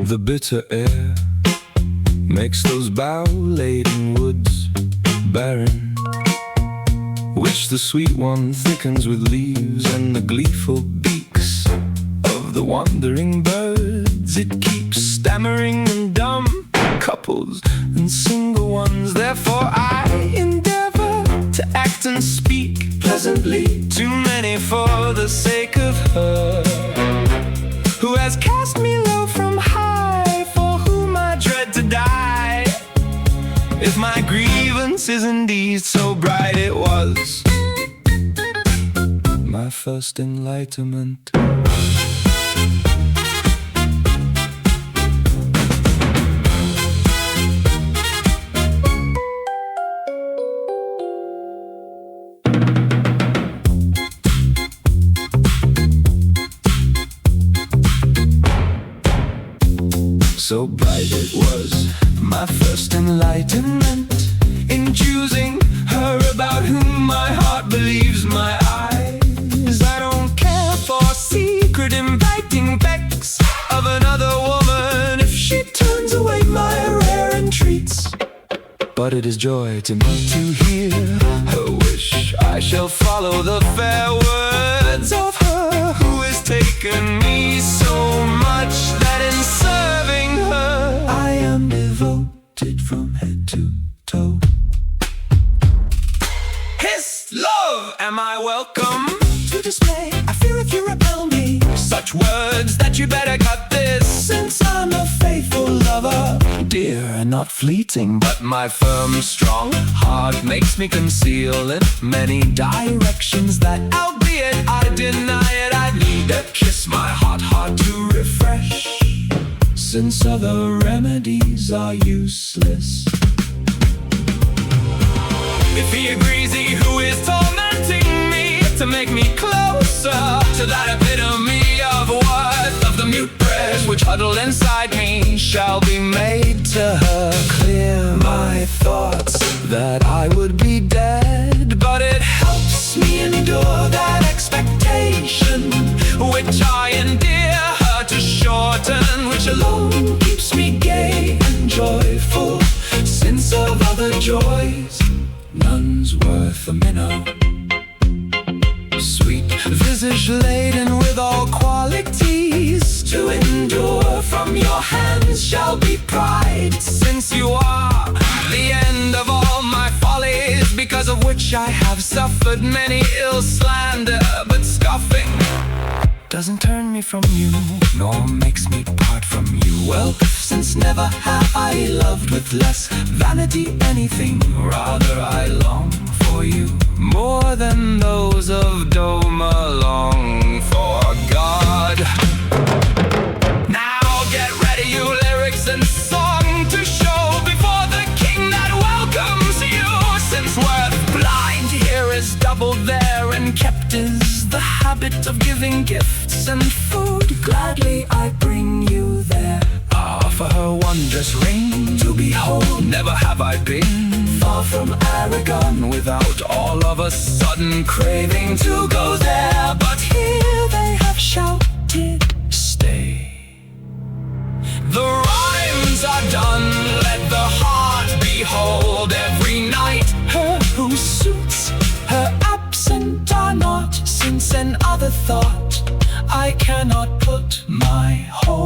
The bitter air makes those bough-laden woods barren, which the sweet one thickens with leaves and the gleeful beaks of the wandering birds. It keeps stammering and dumb couples and single ones. Therefore I endeavor to act and speak pleasantly to many for the sake of her who has cast me low from high, for whom I dread to die. If my grievance is indeed so bright, it was my first enlightenment. So bright it was, my first enlightenment, in choosing her about whom my heart believes my eyes. I don't care for secret inviting becks of another woman if she turns away my rare entreats. But it is joy to me to hear her wish. I shall follow the fair words of her who has taken me so much that in serving her I am devoted from head to toe. His love, am I welcome to display? I fear if you repel me, such words that you better cut this, since I'm a faithful lover, dear and not fleeting. But my firm, strong heart makes me conceal in many directions that, albeit I deny it, I need to kiss my hot heart to refresh, since other remedies are useless. If he agrees, he who is tormenting me to make me closer to that epitome of worth, of the mute prayers which huddle inside me, shall be made to her clear my thoughts that I would be dead. But it helps me endure that expectation which I endear her to shorten, which alone keeps me gay and joyful, since of other joys none's worth a minnow. Sweet visage laden with all qualities to endure from your hands shall be pride, since you are the end of all my follies, because of which I have suffered many ill slander. But scoffing doesn't turn me from you, nor makes me part from you. Well, since never have I loved with less vanity anything, rather I long for you more than those of Doma long for God. Now get ready, you lyrics and song, to show before the king that welcomes you, since worth blind here is doubled there, and kept is the habit of giving gifts and food. Gladly I bring you there, offer her wondrous ring to behold. Never have I been far from Aragon without all of a sudden craving to go there. But here they have shouted, stay. The rhymes are done, let the heart behold every night her who suits her, absent are not, since an other thought I cannot put my whole